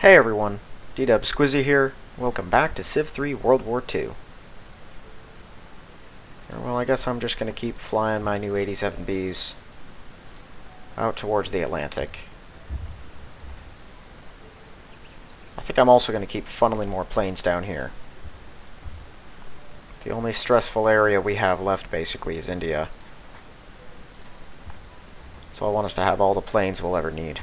Hey everyone, D-Dub Squizzy here. Welcome back to Civ 3 World War II. Well, I guess I'm just going to keep flying my new 87Bs out towards the Atlantic. I think I'm also going to keep funneling more planes down here. The only stressful area we have left, basically, is India. So I want us to have all the planes we'll ever need.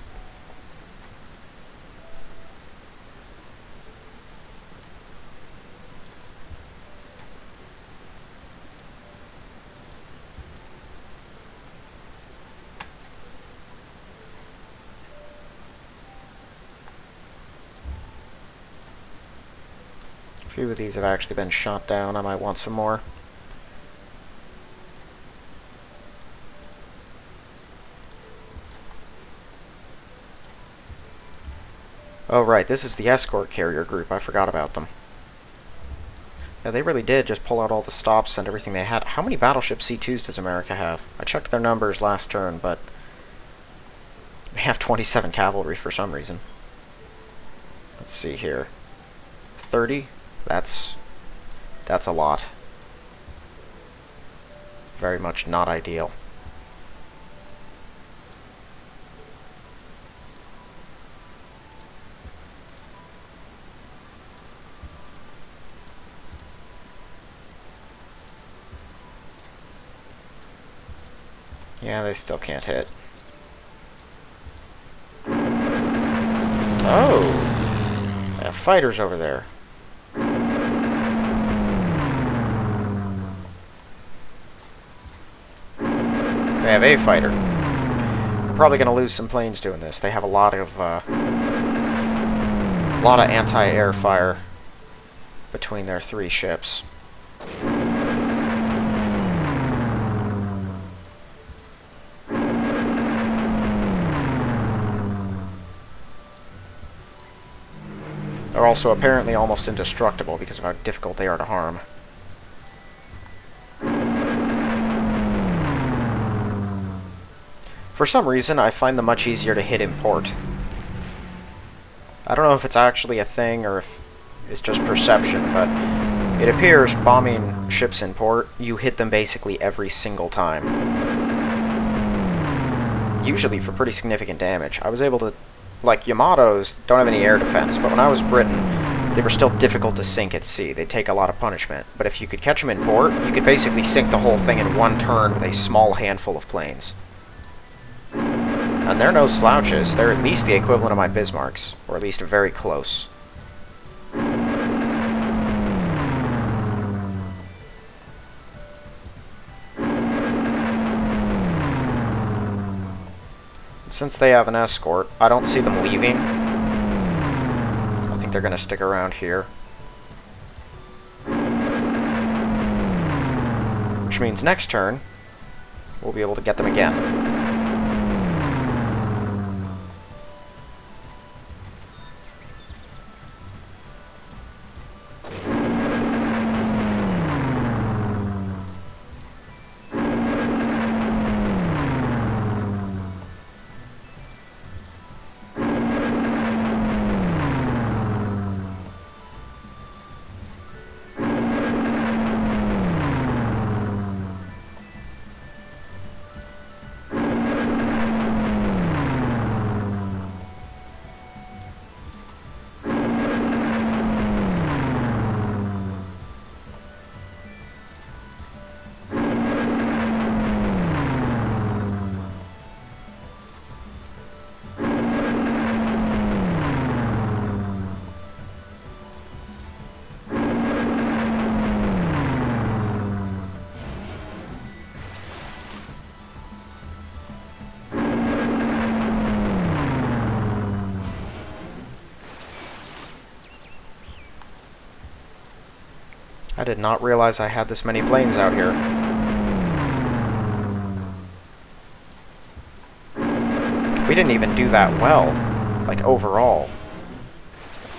A few of these have actually been shot down. I might want some more. Oh right, this is the escort carrier group. I forgot about them. Yeah, they really did just pull out all the stops and everything they had. How many battleship C2s does America have? I checked their numbers last turn, but they have 27 cavalry for some reason. Let's see here. 30? That's a lot. Very much not ideal. Yeah, they still can't hit. Oh! They have fighters over there. They have a fighter. I'm probably going to lose some planes doing this. They have a lot of anti-air fire between their three ships. They're also apparently almost indestructible because of how difficult they are to harm. For some reason, I find them much easier to hit in port. I don't know if it's actually a thing or if it's just perception, but it appears bombing ships in port, you hit them basically every single time. Usually for pretty significant damage. I was able to... Like, Yamatos don't have any air defense, but when I was Britain, they were still difficult to sink at sea. They'd take a lot of punishment. But if you could catch them in port, you could basically sink the whole thing in one turn with a small handful of planes. And they're no slouches. They're at least the equivalent of my Bismarcks, or at least very close. Since they have an escort, I don't see them leaving. I think they're going to stick around here. Which means next turn, we'll be able to get them again. I did not realize I had this many planes out here. We didn't even do that well, like overall.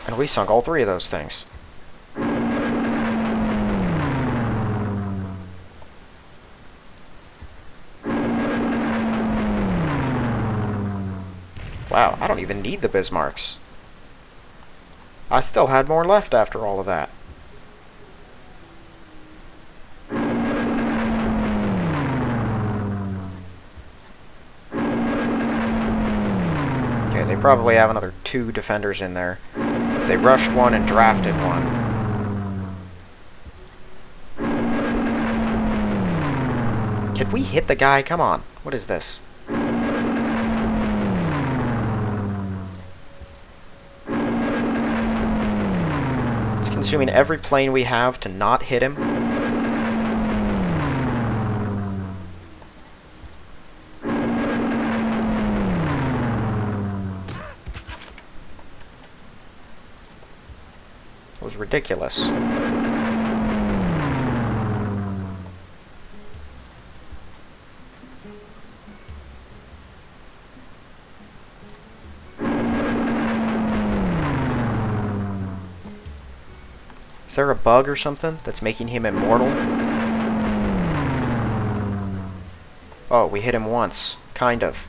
And we sunk all three of those things. Wow, I don't even need the Bismarcks. I still had more left after all of that. Okay, they probably have another 2 defenders in there. If they rushed one and drafted one. Can we hit the guy? Come on. What is this? It's consuming every plane we have to not hit him. It was ridiculous. Is there a bug or something that's making him immortal? Oh, we hit him once. Kind of.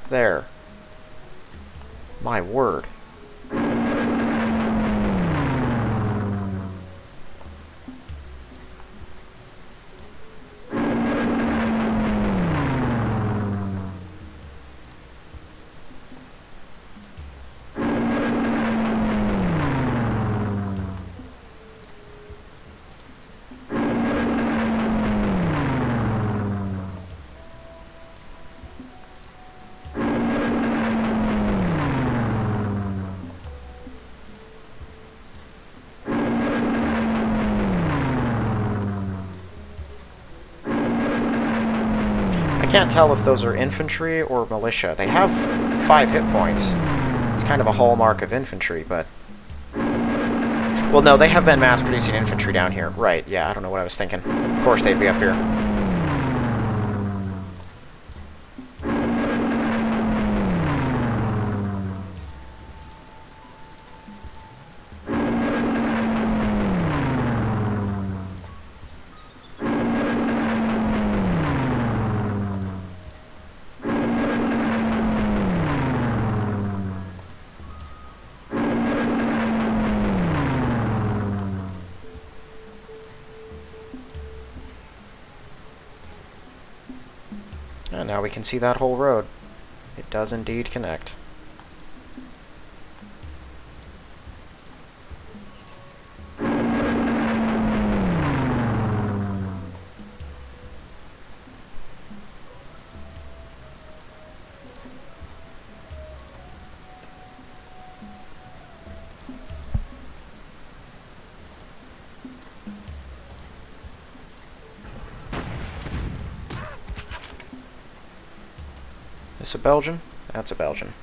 There. My word. I can't tell if those are infantry or militia. They have 5 hit points. It's kind of a hallmark of infantry, but... Well, no, they have been mass-producing infantry down here. Right, yeah, I don't know what I was thinking. Of course they'd be up here. And now we can see that whole road. It does indeed connect. This a Belgian? That's a Belgian.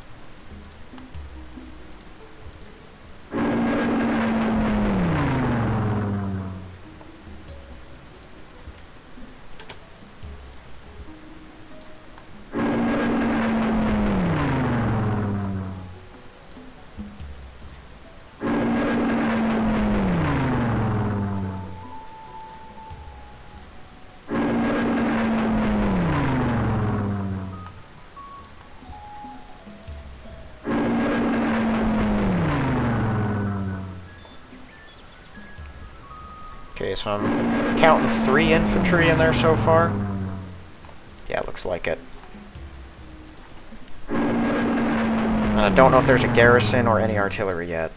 Okay, so I'm counting 3 infantry in there so far. Yeah, looks like it. And I don't know if there's a garrison or any artillery yet.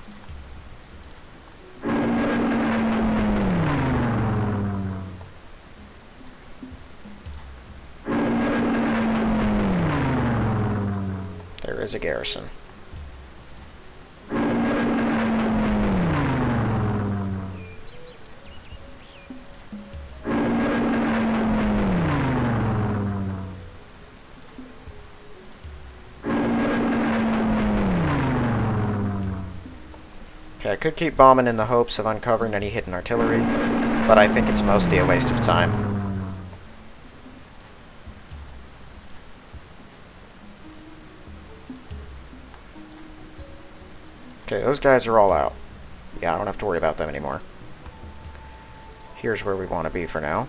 There is a garrison. Okay, I could keep bombing in the hopes of uncovering any hidden artillery, but I think it's mostly a waste of time. Okay, those guys are all out. Yeah, I don't have to worry about them anymore. Here's where we want to be for now.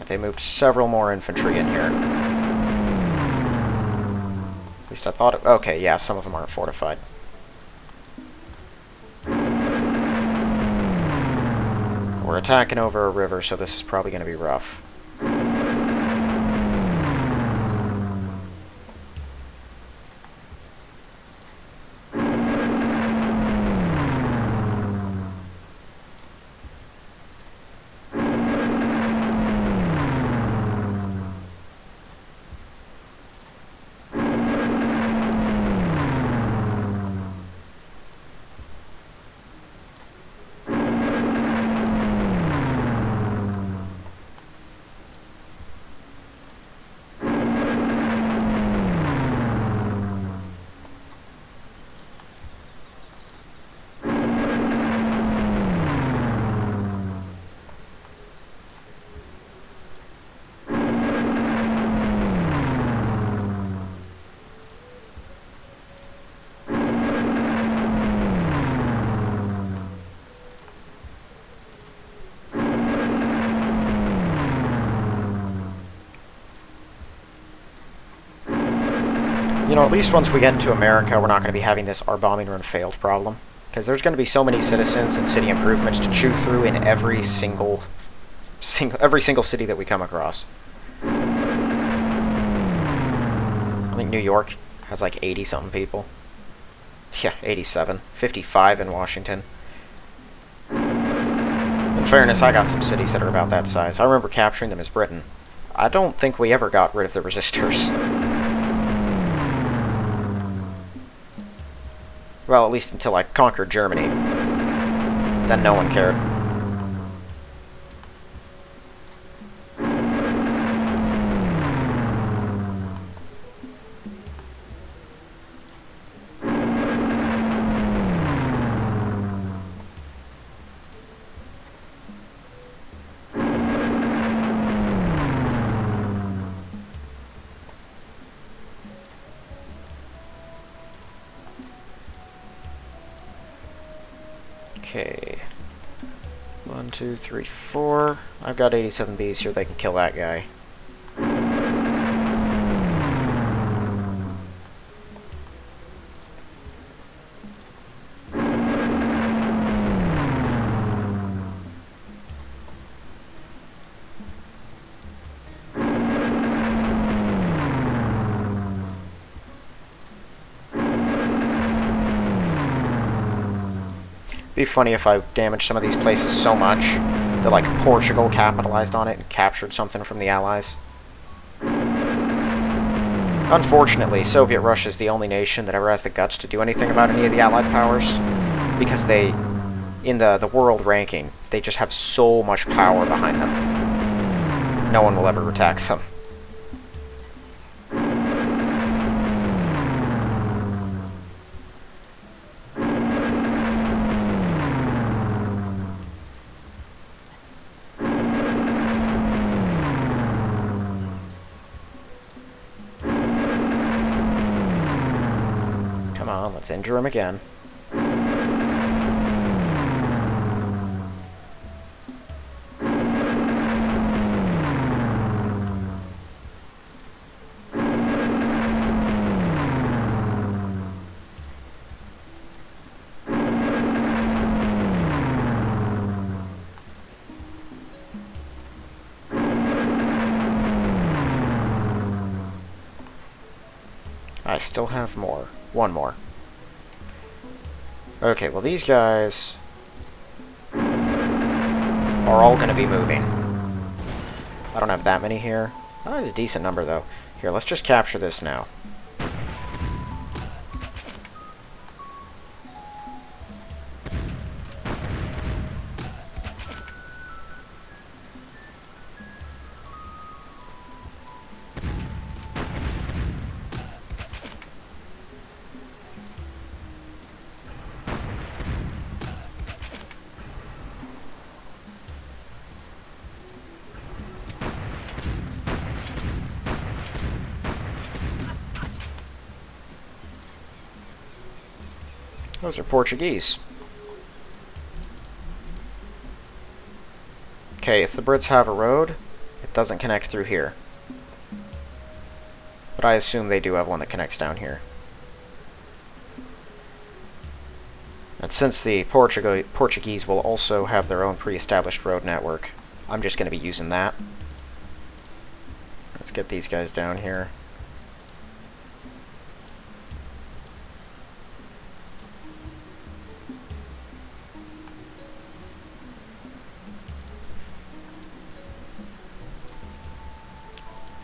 they moved several more infantry in here. At least I thought it... Okay, yeah, some of them aren't fortified. We're attacking over a river, so this is probably going to be rough. You know, at least once we get into America, we're not going to be having this "our bombing run failed" problem. Because there's going to be so many citizens and city improvements to chew through in every single city that we come across. I think New York has like 80-something people. Yeah, 87. 55 in Washington. In fairness, I got some cities that are about that size. I remember capturing them as Britain. I don't think we ever got rid of the resistors. Well, at least until I conquered Germany. Then no one cared. Okay. 1, 2, 3, 4. I've got 87 bees here. They can kill that guy. It'd be funny if I damaged some of these places so much that, like, Portugal capitalized on it and captured something from the Allies. Unfortunately, Soviet Russia is the only nation that ever has the guts to do anything about any of the Allied powers, because they, in the world ranking, they just have so much power behind them. No one will ever attack them. Come on, let's injure him again. I still have more. One more. Okay, well these guys are all going to be moving. I don't have that many here. Oh, that's a decent number though. Here, let's just capture this now. Those are Portuguese. Okay, if the Brits have a road, It doesn't connect through here. But I assume they do have one that connects down here. And since the Portuguese will also have their own pre-established road network, I'm just going to be using that. Let's get these guys down here.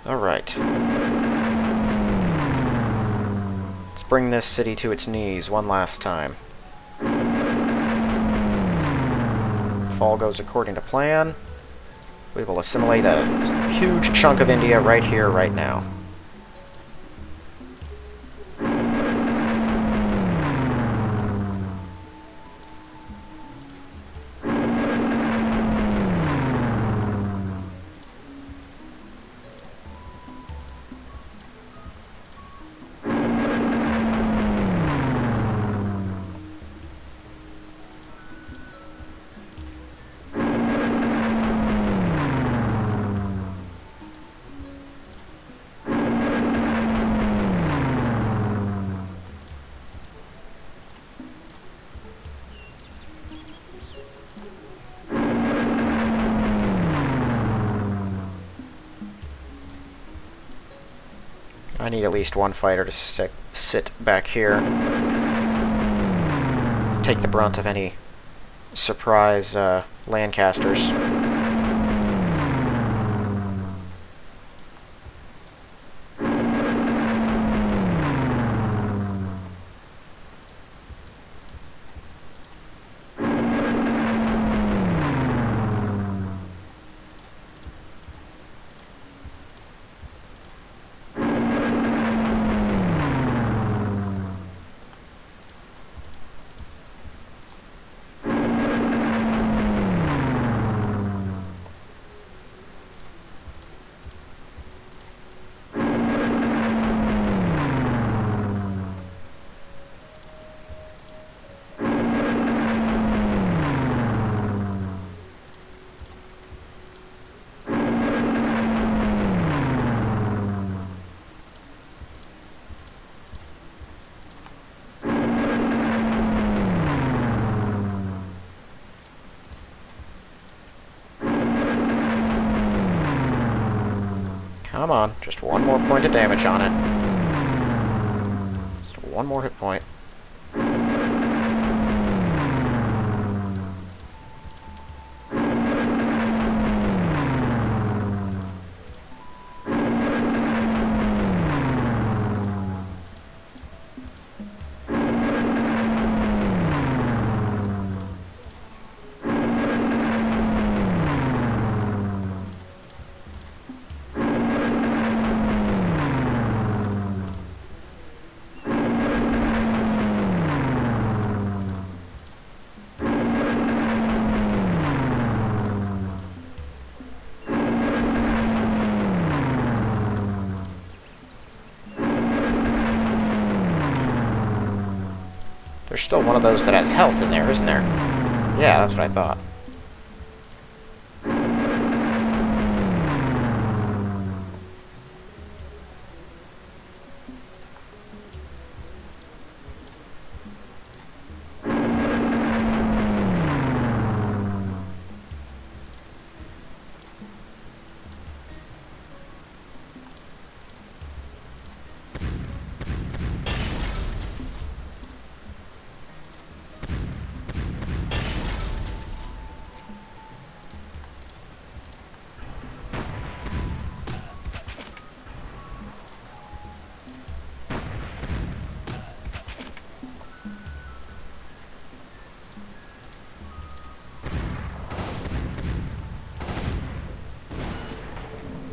Alright. Let's bring this city to its knees one last time. If all goes according to plan, we will assimilate a huge chunk of India right here, right now. I need at least one fighter to sit back here. Take the brunt of any surprise Lancasters. Come on, just one more point of damage on it. Just one more hit point. There's still one of those that has health in there, isn't there? Yeah, that's what I thought.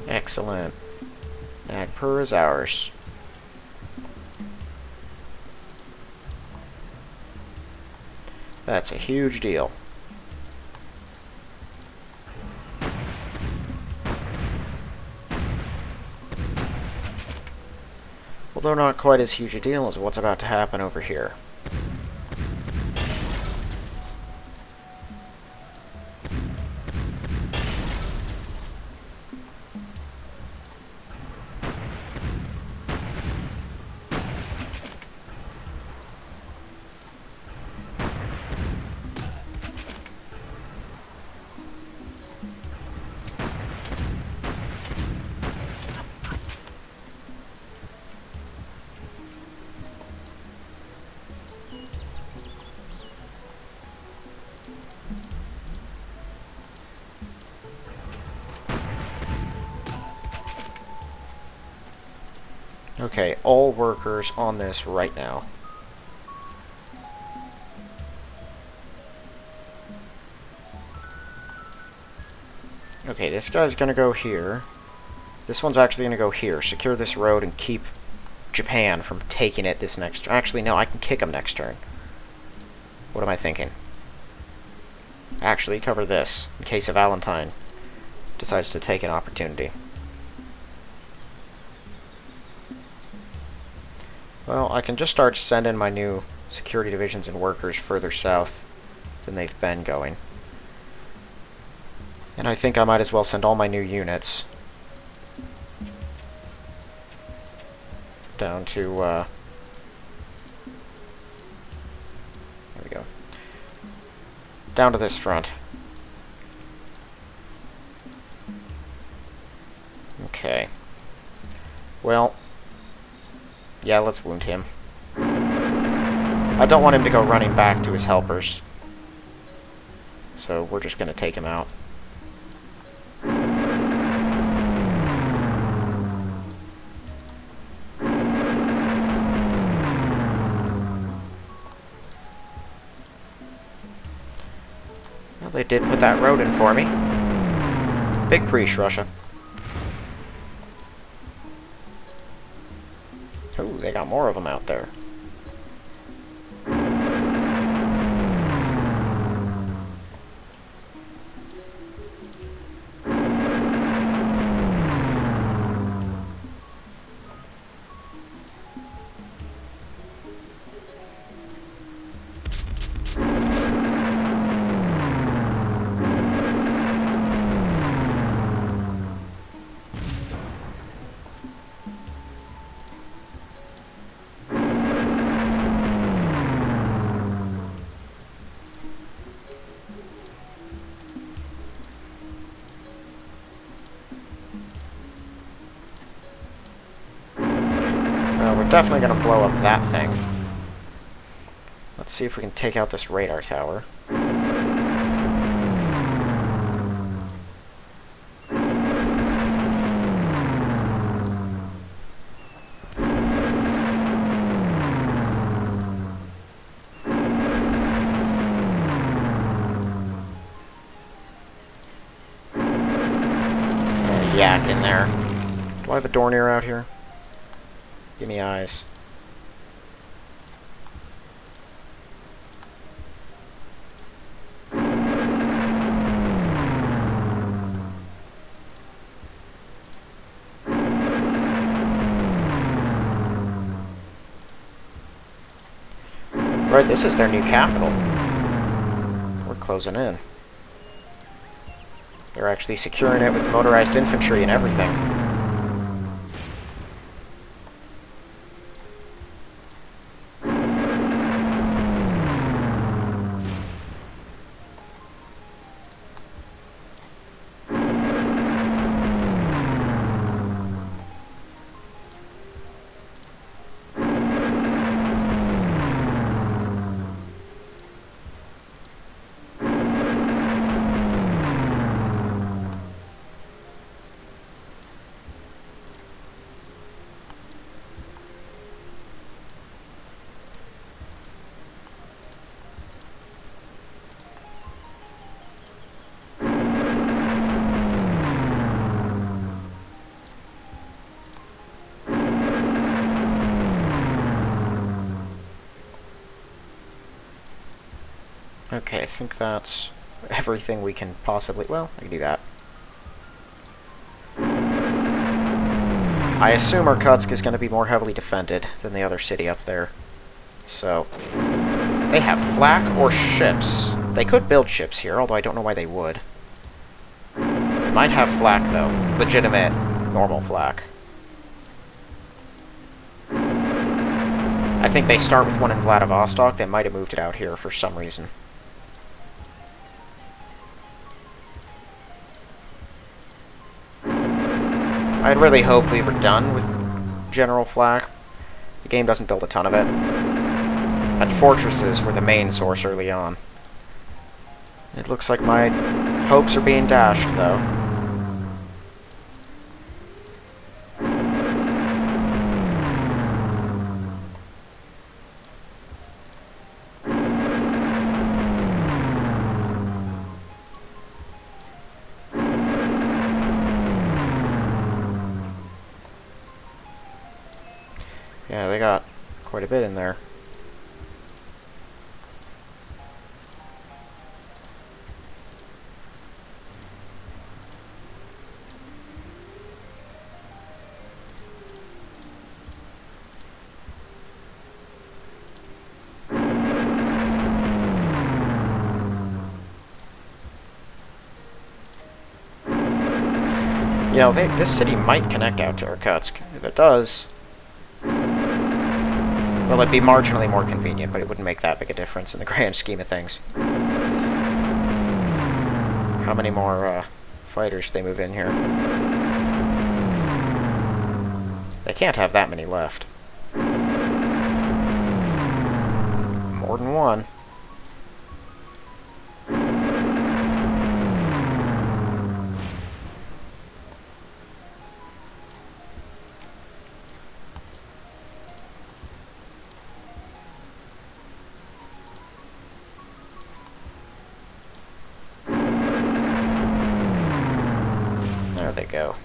Excellent. Nagpur is ours. That's a huge deal. Although not quite as huge a deal as what's about to happen over here. Okay, all workers on this right now. Okay, this guy's gonna go here. This one's actually gonna go here. Secure this road and keep Japan from taking it this next... Actually, no, I can kick him next turn. What am I thinking? Actually, cover this, in case a Valentine decides to take an opportunity. Well, I can just start sending my new security divisions and workers further south than they've been going. And I think I might as well send all my new units down to, there we go. Down to this front. Okay. Well, yeah, let's wound him. I don't want him to go running back to his helpers. So we're just going to take him out. Well, they did put that road in for me. Big preach, Russia. Ooh, they got more of them out there. We're definitely going to blow up that thing. Let's see if we can take out this radar tower. Yak in there. Do I have a Dornier out here? Give me eyes. Right, this is their new capital. We're closing in. They're actually securing it with motorized infantry and everything. Okay, I think that's everything we can possibly... Well, I can do that. I assume Irkutsk is going to be more heavily defended than the other city up there. So, they have flak or ships. They could build ships here, although I don't know why they would. They might have flak, though. Legitimate, normal flak. I think they start with one in Vladivostok. They might have moved it out here for some reason. I'd really hope we were done with general flak. The game doesn't build a ton of it. And fortresses were the main source early on. It looks like my hopes are being dashed, though. bit in there. You know, this city might connect out to Irkutsk. If it does, well, it'd be marginally more convenient, but it wouldn't make that big a difference in the grand scheme of things. How many more fighters should they move in here? They can't have that many left. More than one. There they go.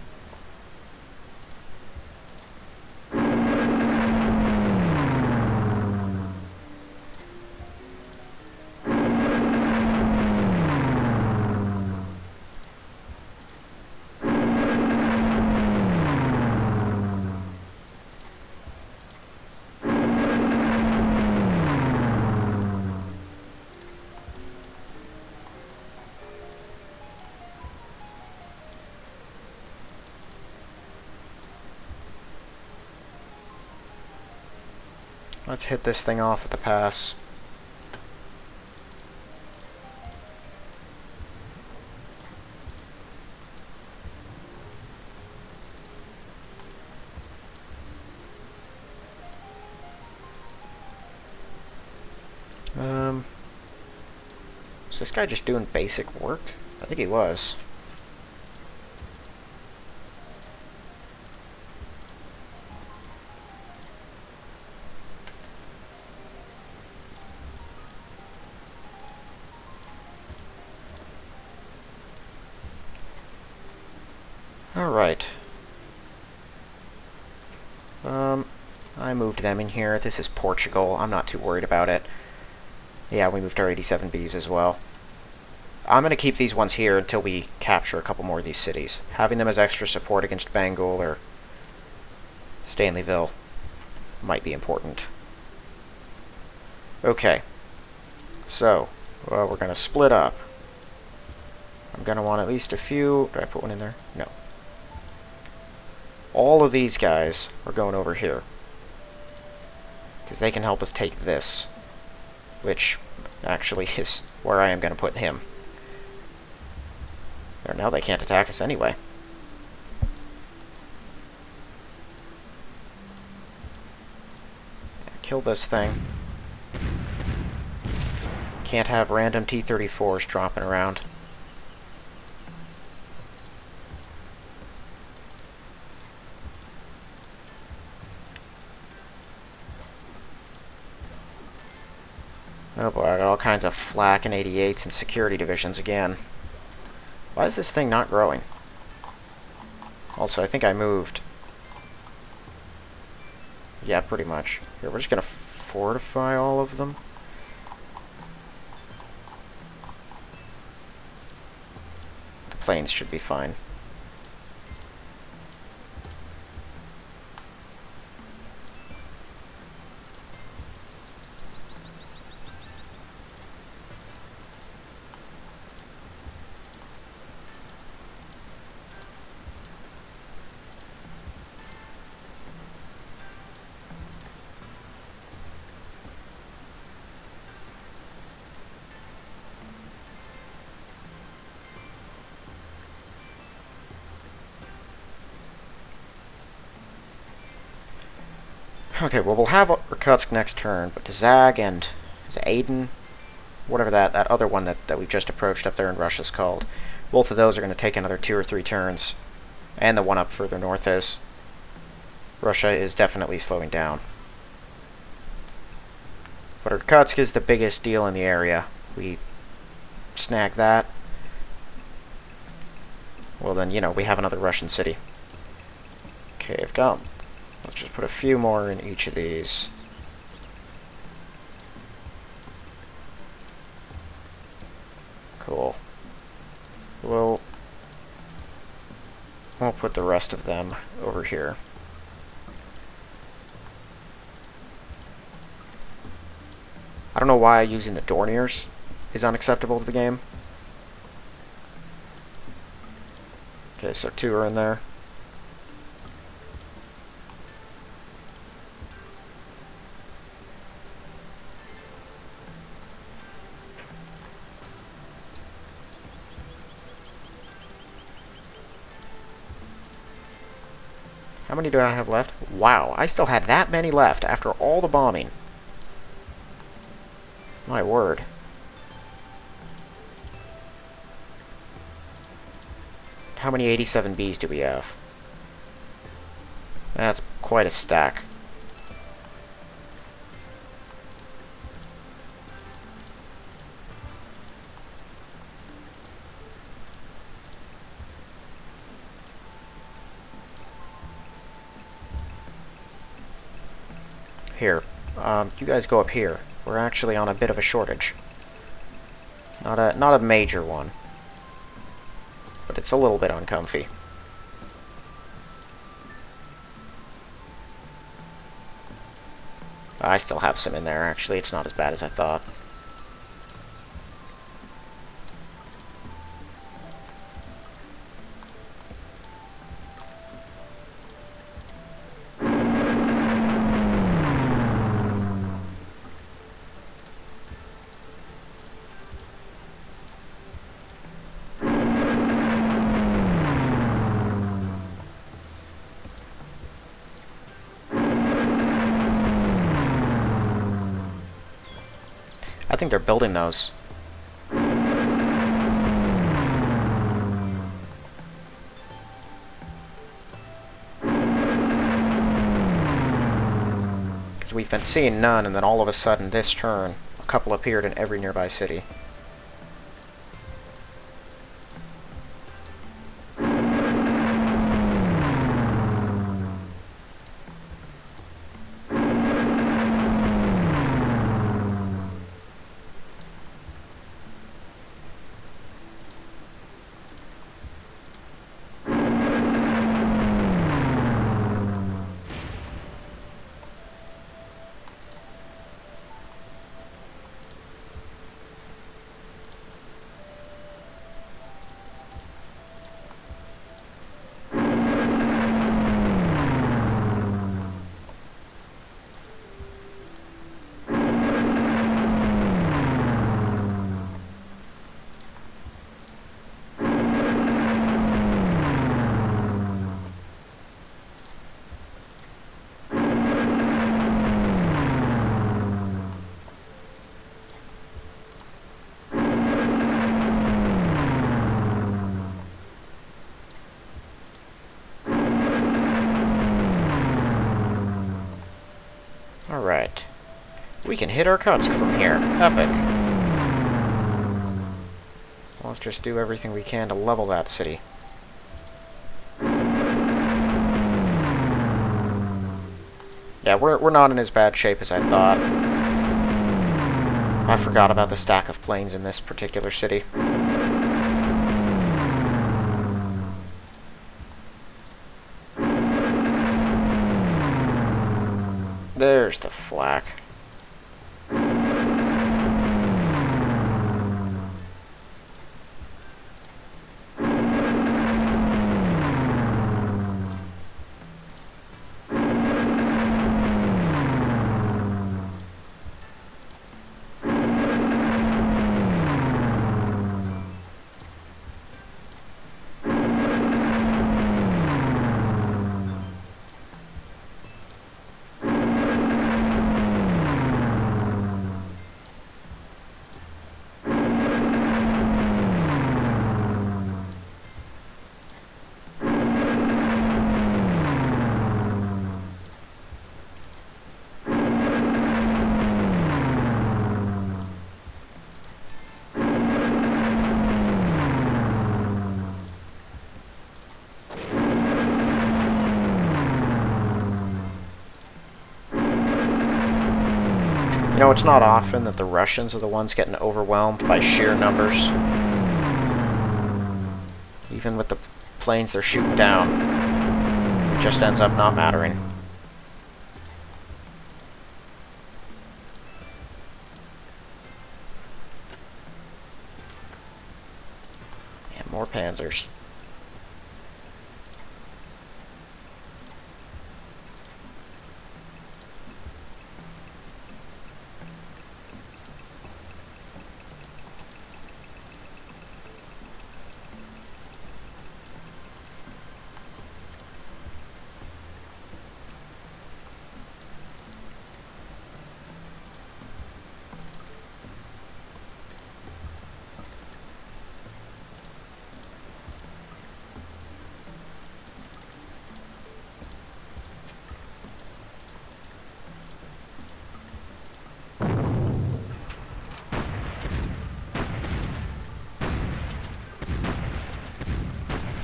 Let's hit this thing off at the pass. Is this guy just doing basic work? I think he was. Alright. I moved them in here. This is Portugal. I'm not too worried about it. Yeah, we moved our 87Bs as well. I'm going to keep these ones here until we capture a couple more of these cities. Having them as extra support against Bengal or Stanleyville might be important. Okay. So, we're going to split up. I'm going to want at least a few... Did I put one in there? No. All of these guys are going over here. Because they can help us take this. Which actually is where I am going to put him. There, now they can't attack us anyway. Kill this thing. Can't have random T-34s dropping around. Oh boy, I got all kinds of flak and 88s and security divisions again. Why is this thing not growing? Also, I think I moved. Yeah, pretty much. Here, we're just gonna fortify all of them. The planes should be fine. Okay, well, we'll have Irkutsk next turn, but Zag and is it Aden? Whatever that other one that we've just approached up there in Russia's called. Both of those are going to take another 2 or 3 turns. And the one up further north is. Russia is definitely slowing down. But Irkutsk is the biggest deal in the area. We snag that. Well then, you know, we have another Russian city. Okay, I've got... Let's just put a few more in each of these. Cool. We'll put the rest of them over here. I don't know why using the Dorniers is unacceptable to the game. Okay, so 2 are in there. How many do I have left? Wow, I still had that many left after all the bombing. My word. How many 87Bs do we have? That's quite a stack. Here, you guys go up here. We're actually on a bit of a shortage. Not a major one, but it's a little bit uncomfy. I still have some in there, actually. It's not as bad as I thought. I think they're building those. Because we've been seeing none, and then all of a sudden, this turn, a couple appeared in every nearby city. Alright. We can hit Irkutsk from here. Epic. Let's just do everything we can to level that city. Yeah, we're not in as bad shape as I thought. I forgot about the stack of planes in this particular city. There's the flak. You know, it's not often that the Russians are the ones getting overwhelmed by sheer numbers. Even with the planes they're shooting down, it just ends up not mattering. And more panzers.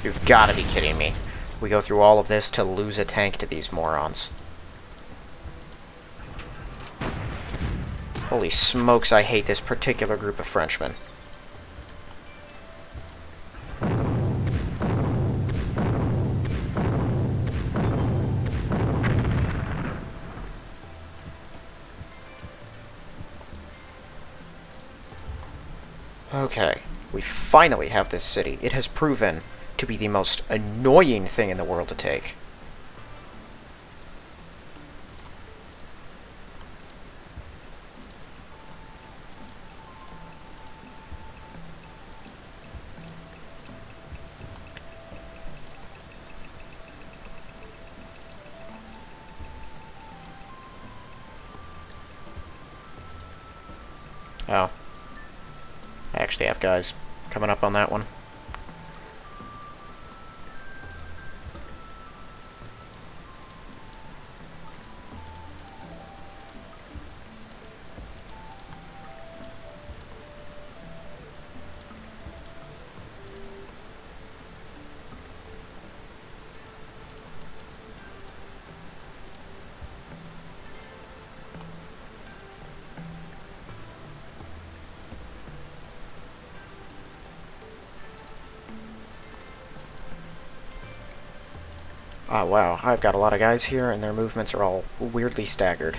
You've got to be kidding me. We go through all of this to lose a tank to these morons. Holy smokes, I hate this particular group of Frenchmen. Okay, we finally have this city. It has proven to be the most annoying thing in the world to take. Oh. I actually have guys coming up on that one. Oh wow, I've got a lot of guys here, and their movements are all weirdly staggered.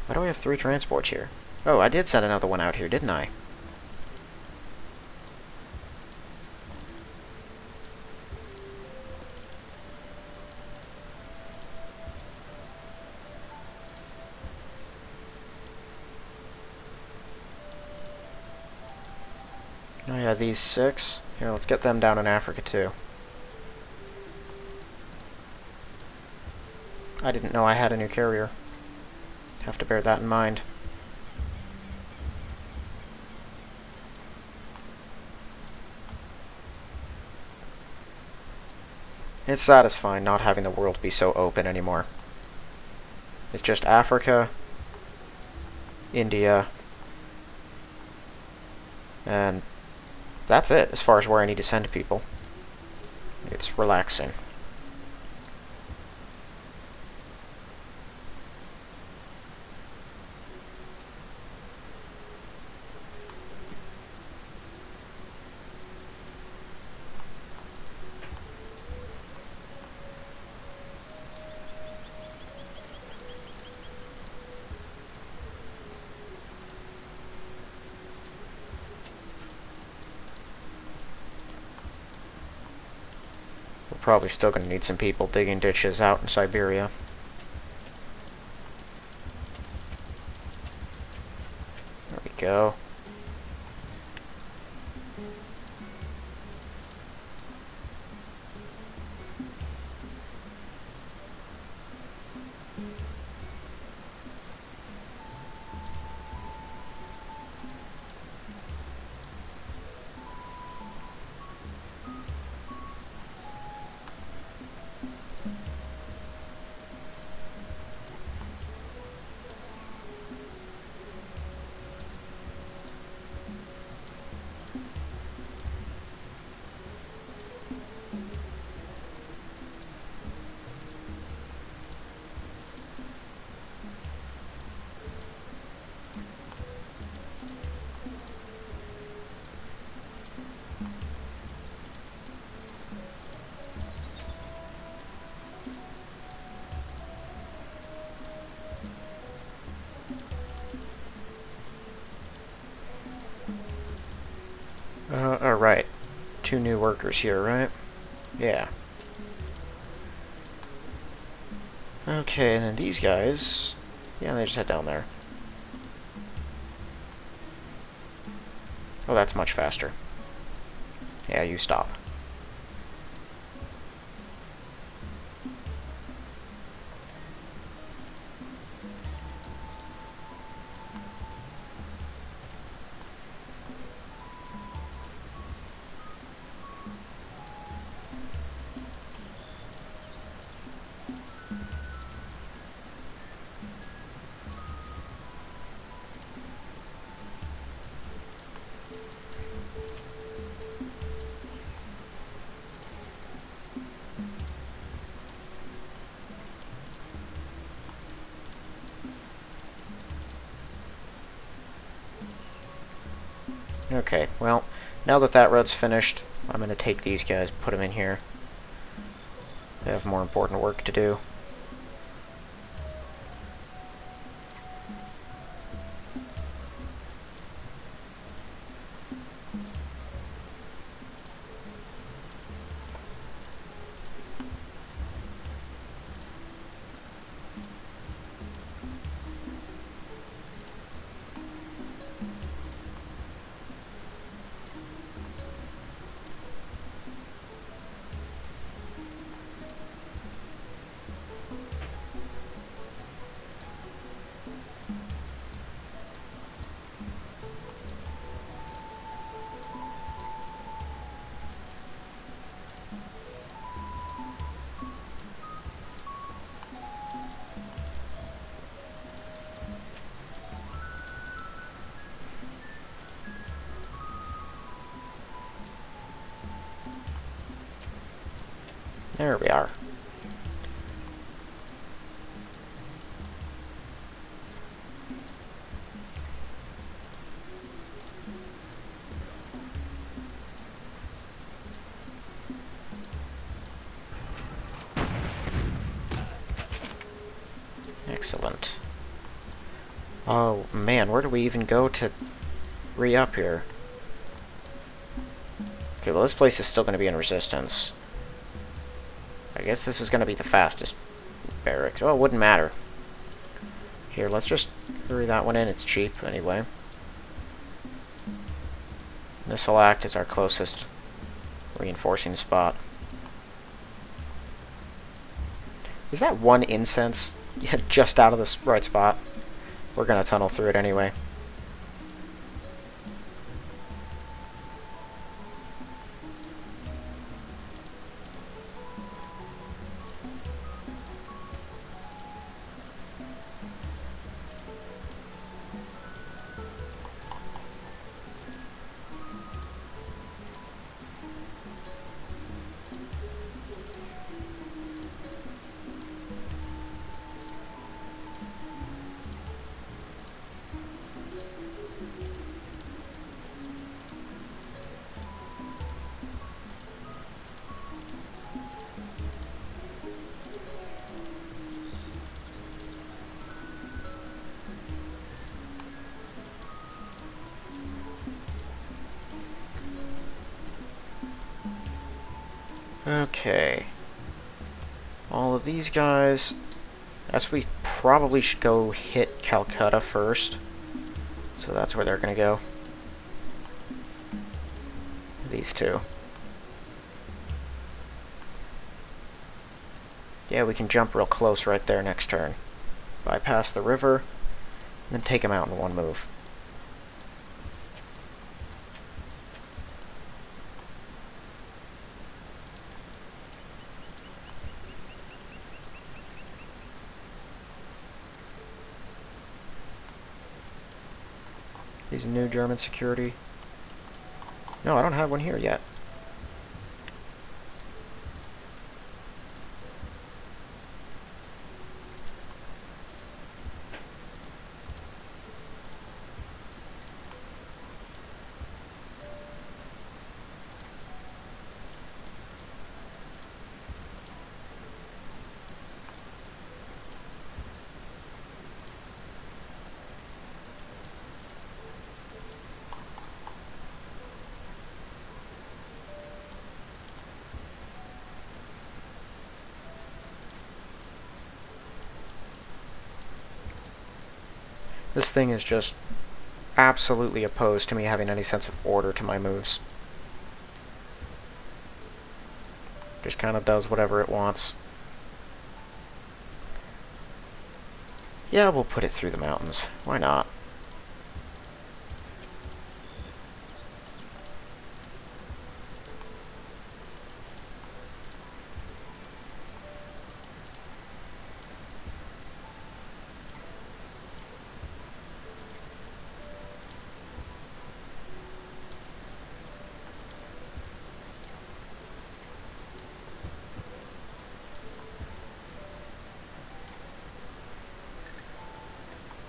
Why do I have 3 transports here? Oh, I did send another one out here, didn't I? Oh yeah, these 6. Here, let's get them down in Africa too. I didn't know I had a new carrier. Have to bear that in mind. It's satisfying not having the world be so open anymore. It's just Africa, India, and that's it as far as where I need to send people. It's relaxing. We're probably still going to need some people digging ditches out in Siberia. There we go. 2 new workers here, right? Yeah. Okay, and then these guys... Yeah, they just head down there. Oh, that's much faster. Yeah, you stop. Okay, well, now that that road's finished, I'm going to take these guys, put them in here. They have more important work to do. There we are. Excellent. Oh, man, where do we even go to re-up here? Okay, well, this place is still going to be in resistance. I guess this is going to be the fastest barracks. Well, it wouldn't matter. Here, let's just hurry that one in. It's cheap, anyway. This will act as our closest reinforcing spot. Is that one incense just out of the right spot? We're going to tunnel through it anyway. Okay. All of these guys... Guess we probably should go hit Calcutta first. So that's where they're going to go. These two. Yeah, we can jump real close right there next turn. Bypass the river, and then take them out in one move. These new German security. No, I don't have one here yet. This thing is just absolutely opposed to me having any sense of order to my moves. Just kind of does whatever it wants. Yeah, we'll put it through the mountains. Why not?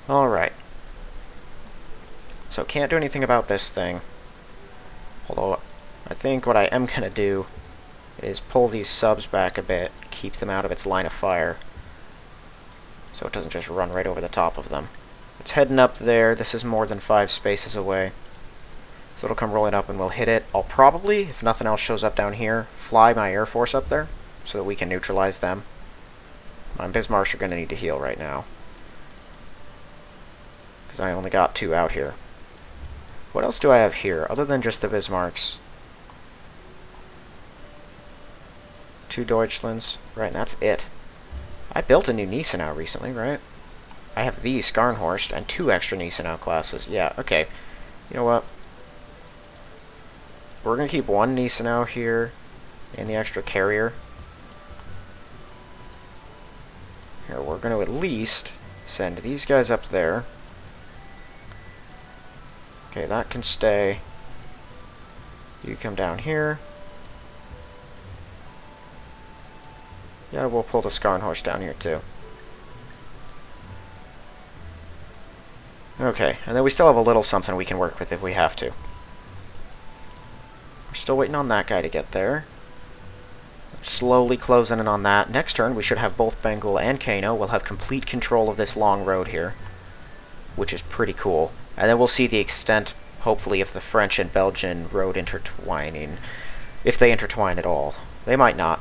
Alright. So can't do anything about this thing. Although, I think what I am going to do is pull these subs back a bit, keep them out of its line of fire, so it doesn't just run right over the top of them. It's heading up there. This is more than 5 spaces away. So it'll come rolling up and we'll hit it. I'll probably, if nothing else shows up down here, fly my Air Force up there so that we can neutralize them. My Bismarcks are going to need to heal right now, because I only got 2 out here. What else do I have here, other than just the Bismarcks? 2 Deutschlands. Right, and that's it. I built a new Gneisenau recently, right? I have these Scharnhorst and 2 extra Gneisenau classes. Yeah, okay. You know what? We're going to keep 1 Gneisenau here and the extra carrier. Here, we're going to at least send these guys up there. Okay, that can stay. You come down here. Yeah, we'll pull the Scharnhorst down here too. Okay, and then we still have a little something we can work with if we have to. We're still waiting on that guy to get there. Slowly closing in on that. Next turn, we should have both Bengal and Kano. We'll have complete control of this long road here, which is pretty cool. And then we'll see the extent, hopefully, of the French and Belgian road intertwining, if they intertwine at all. They might not.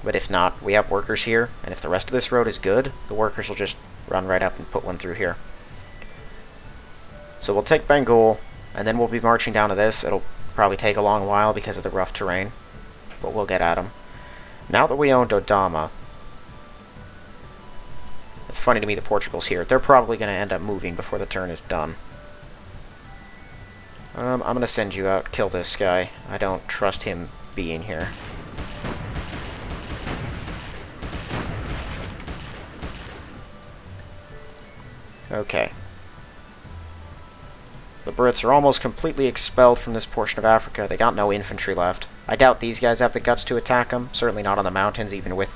But if not, we have workers here, and if the rest of this road is good, the workers will just run right up and put one through here. So we'll take Bengal, and then we'll be marching down to this. It'll probably take a long while because of the rough terrain, but we'll get at them. Now that we own Dodoma, it's funny to me the Portugal's here. They're probably going to end up moving before the turn is done. I'm going to send you out, kill this guy. I don't trust him being here. Okay. The Brits are almost completely expelled from this portion of Africa. They got no infantry left. I doubt these guys have the guts to attack them. Certainly not on the mountains, even with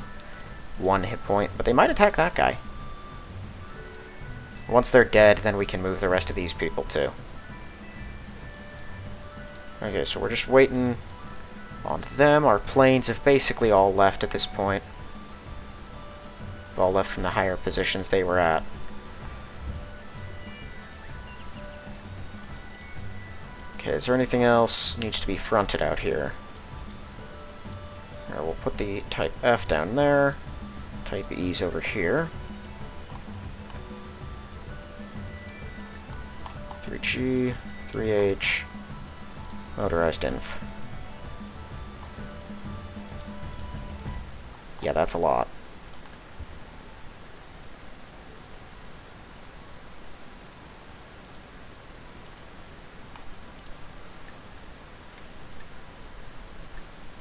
1 hit point. But they might attack that guy. Once they're dead, then we can move the rest of these people too. Okay, so we're just waiting on them. Our planes have basically all left at this point. They've all left from the higher positions they were at. Okay, is there anything else needs to be fronted out here? Here, we'll put the Type F down there. Type E's over here. 3G, 3H, motorized inf. Yeah, that's a lot.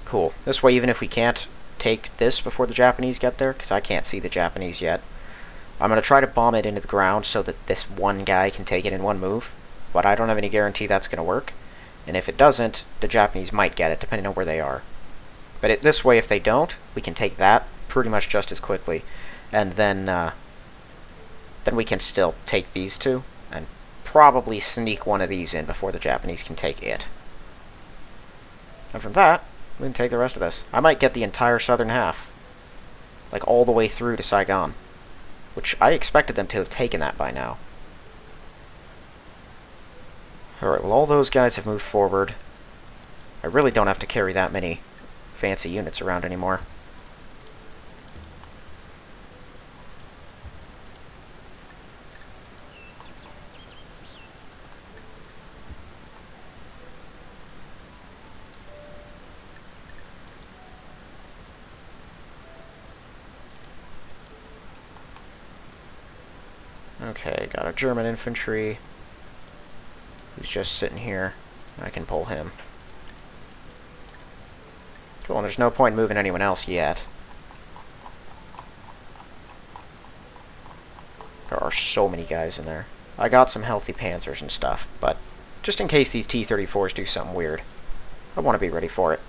Cool. This way, even if we can't take this before the Japanese get there, because I can't see the Japanese yet, I'm going to try to bomb it into the ground so that this one guy can take it in one move, but I don't have any guarantee that's going to work. And if it doesn't, the Japanese might get it, depending on where they are. But this way, if they don't, we can take that pretty much just as quickly. And then we can still take these two, and probably sneak one of these in before the Japanese can take it. And from that, we can take the rest of this. I might get the entire southern half. Like, all the way through to Saigon. Which I expected them to have taken that by now. Alright, well, all those guys have moved forward. I really don't have to carry that many fancy units around anymore. Okay, got a German infantry who's just sitting here. I can pull him. Cool, and there's no point in moving anyone else yet. There are so many guys in there. I got some healthy panzers and stuff, but just in case these T-34s do something weird, I want to be ready for it.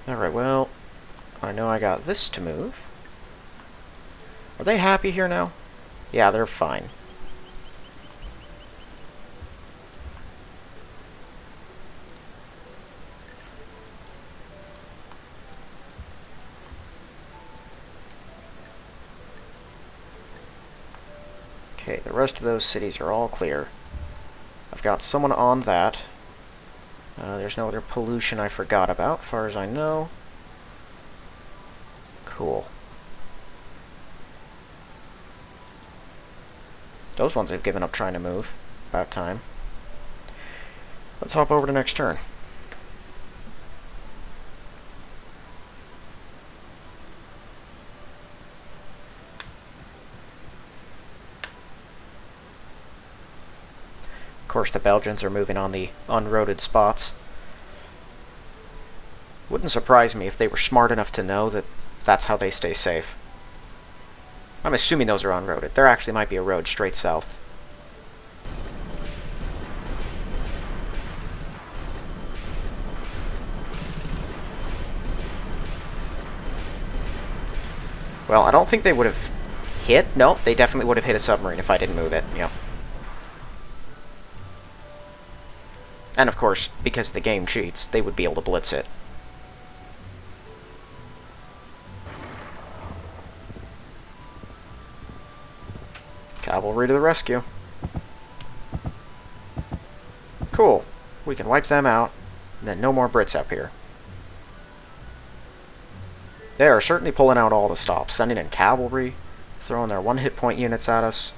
Alright, well, I know I got this to move. Are they happy here now? Yeah, they're fine. Okay, the rest of those cities are all clear. I've got someone on that. There's no other pollution I forgot about, as far as I know. Cool. Those ones have given up trying to move. About time. Let's hop over to next turn. Of course, the Belgians are moving on the unroaded spots. Wouldn't surprise me if they were smart enough to know that that's how they stay safe. I'm assuming those are unroaded. There actually might be a road straight south. Well, I don't think they would have hit. Nope, they definitely would have hit a submarine if I didn't move it. Yep. And of course, because the game cheats, they would be able to blitz it. Cavalry to the rescue. Cool. We can wipe them out, and then no more Brits up here. They are certainly pulling out all the stops, sending in cavalry, throwing their one-hit point units at us.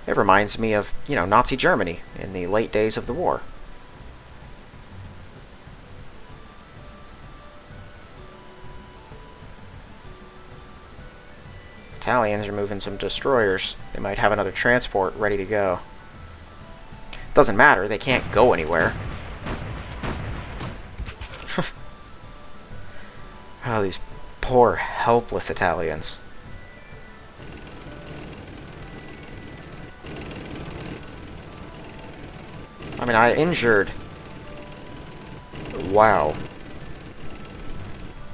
It reminds me of, Nazi Germany in the late days of the war. Italians are moving some destroyers. They might have another transport ready to go. Doesn't matter, they can't go anywhere. Oh, these poor, helpless Italians. I mean, I injured... Wow.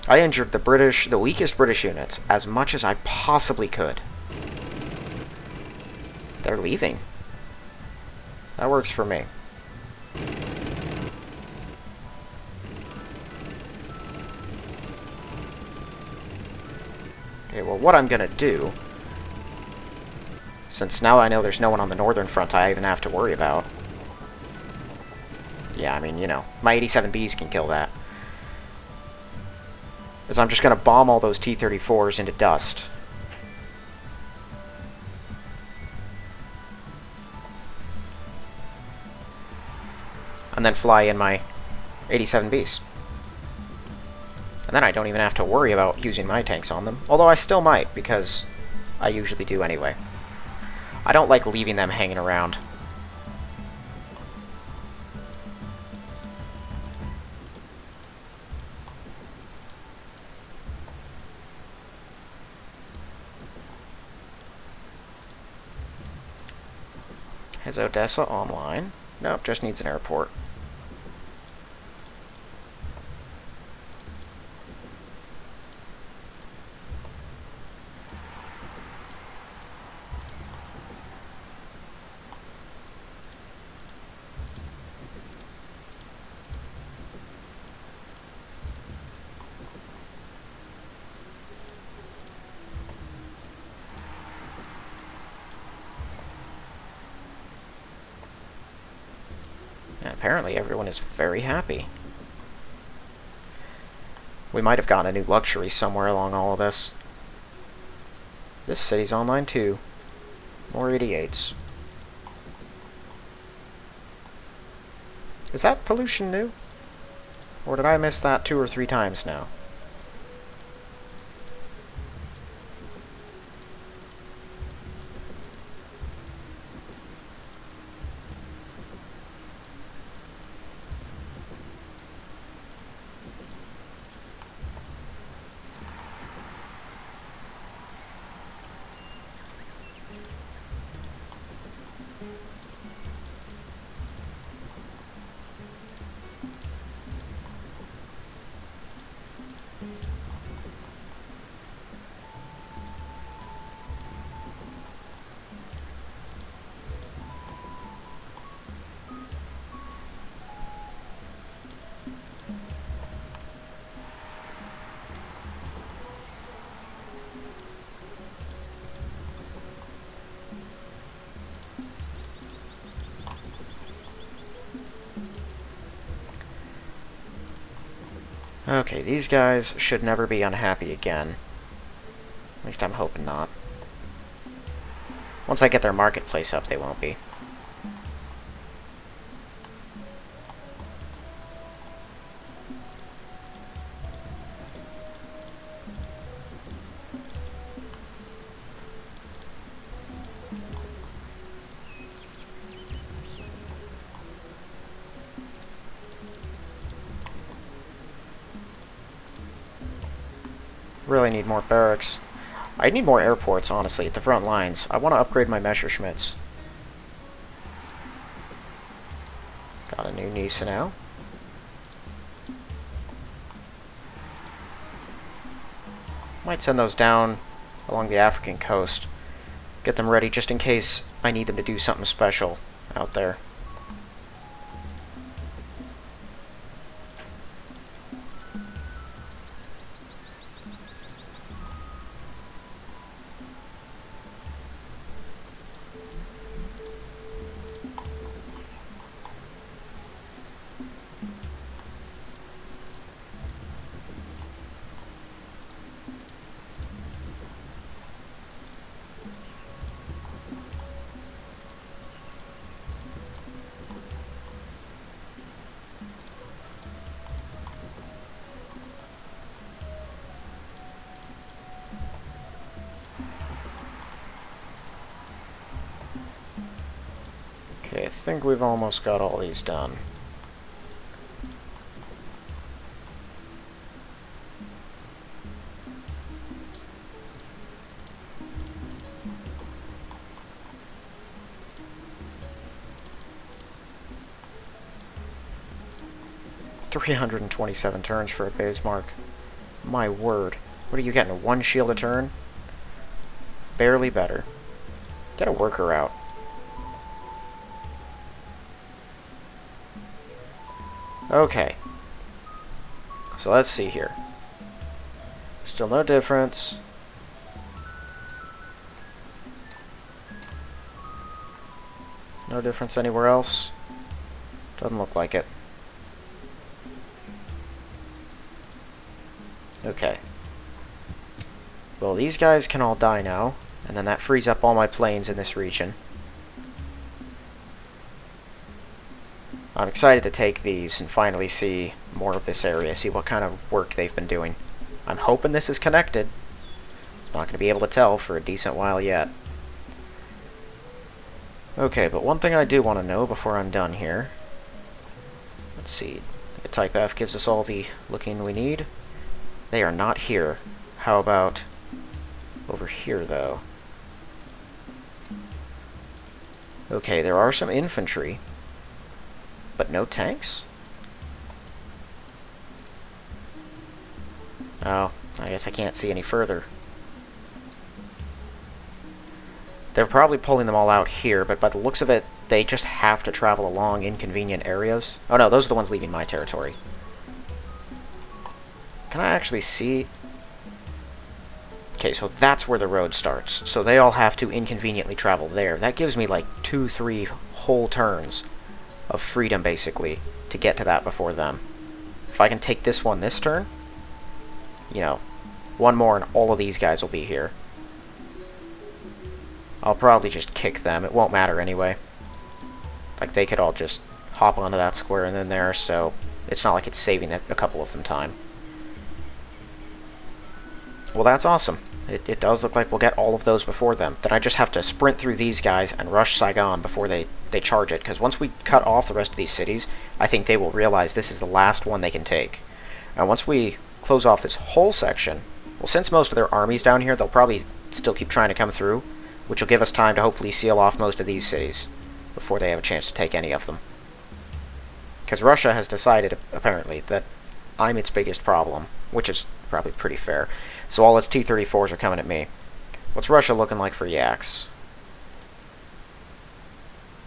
I injured the weakest British units, as much as I possibly could. They're leaving. That works for me. Okay, well, what I'm gonna do, since now I know there's no one on the northern front I even have to worry about. Yeah, I mean, my 87Bs can kill that. Is I'm just going to bomb all those T-34s into dust. And then fly in my 87Bs. And then I don't even have to worry about using my tanks on them. Although I still might, because I usually do anyway. I don't like leaving them hanging around. Is Odessa online? Nope, just needs an airport. And apparently everyone is very happy. We might have gotten a new luxury somewhere along all of this. This city's online too. More 88s. Is that pollution new? Or did I miss that 2 or 3 times now? Okay, these guys should never be unhappy again. At least I'm hoping not. Once I get their marketplace up, they won't be. Really need more barracks. I need more airports, honestly, at the front lines. I want to upgrade my Messerschmitts. Got a new Nisa now. Might send those down along the African coast. Get them ready just in case I need them to do something special out there. Okay, I think we've almost got all these done. $327 turns for a Bismarck. My word. What are you getting, one shield a turn? Barely better. Get a worker out. Okay. So let's see here. Still no difference. No difference anywhere else. Doesn't look like it. Okay. Well, these guys can all die now, and then that frees up all my planes in this region. I'm excited to take these and finally see more of this area, see what kind of work they've been doing. I'm hoping this is connected. Not going to be able to tell for a decent while yet. Okay, but one thing I do want to know before I'm done here. Let's see. The Type F gives us all the looking we need. They are not here. How about over here, though? Okay, there are some infantry, but no tanks? Oh, I guess I can't see any further. They're probably pulling them all out here, but by the looks of it, they just have to travel along inconvenient areas. Oh no, those are the ones leaving my territory. Can I actually see? Okay, so that's where the road starts. So they all have to inconveniently travel there. That gives me like 2-3 whole turns of freedom, basically, to get to that before them. If I can take this one this turn, you know, one more and all of these guys will be here. I'll probably just kick them. It won't matter anyway. Like, they could all just hop onto that square and then there, so it's not like it's saving a couple of them time. Well, that's awesome. It does look like we'll get all of those before them. Then I just have to sprint through these guys and rush Saigon before they charge it. Because once we cut off the rest of these cities, I think they will realize this is the last one they can take. And once we close off this whole section, well, since most of their army's down here, they'll probably still keep trying to come through, which will give us time to hopefully seal off most of these cities before they have a chance to take any of them. Because Russia has decided, apparently, that I'm its biggest problem, which is probably pretty fair. So all its T-34s are coming at me. What's Russia looking like for yaks?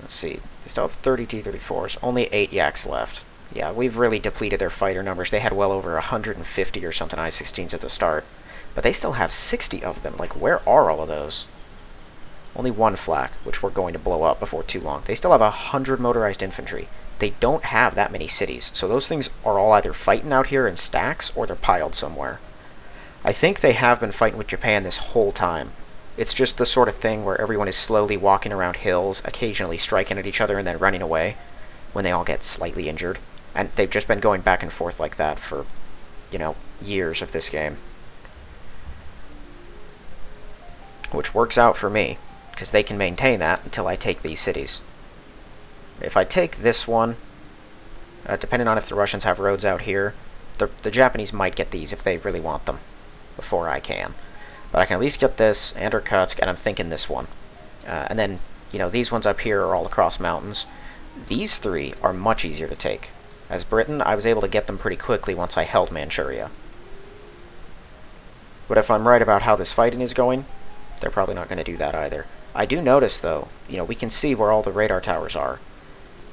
Let's see. They still have 30 T-34s. Only 8 yaks left. Yeah, we've really depleted their fighter numbers. They had well over 150 or something I-16s at the start. But they still have 60 of them. Like, where are all of those? Only one flak, which we're going to blow up before too long. They still have 100 motorized infantry. they don't have that many cities. So those things are all either fighting out here in stacks or they're piled somewhere. I think they have been fighting with Japan this whole time. It's just the sort of thing where everyone is slowly walking around hills, occasionally striking at each other and then running away when they all get slightly injured. And they've just been going back and forth like that for, years of this game. Which works out for me, because they can maintain that until I take these cities. If I take this one, depending on if the Russians have roads out here, the Japanese might get these if they really want them, before I can. But I can at least get this, and Irkutsk, and I'm thinking this one. And then, these ones up here are all across mountains. These three are much easier to take. As Britain, I was able to get them pretty quickly once I held Manchuria. But if I'm right about how this fighting is going, they're probably not going to do that either. I do notice, though, we can see where all the radar towers are.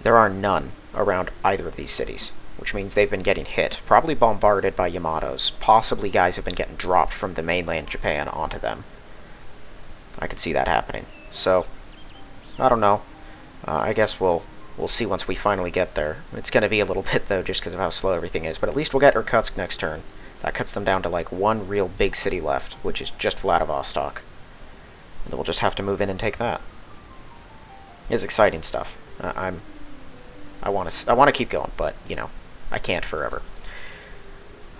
There are none around either of these cities, which means they've been getting hit, probably bombarded by Yamatos. Possibly guys have been getting dropped from the mainland Japan onto them. I could see that happening. So, I don't know. I guess we'll see once we finally get there. It's going to be a little bit, though, just because of how slow everything is. But at least we'll get Irkutsk next turn. That cuts them down to, like, one real big city left, which is just Vladivostok. And then we'll just have to move in and take that. It's exciting stuff. I want to keep going, but, I can't forever.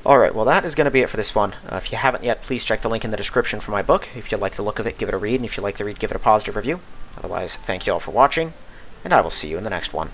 Alright, well that is going to be it for this one. If you haven't yet, please check the link in the description for my book. If you like the look of it, give it a read, and if you like the read, give it a positive review. Otherwise, thank you all for watching, and I will see you in the next one.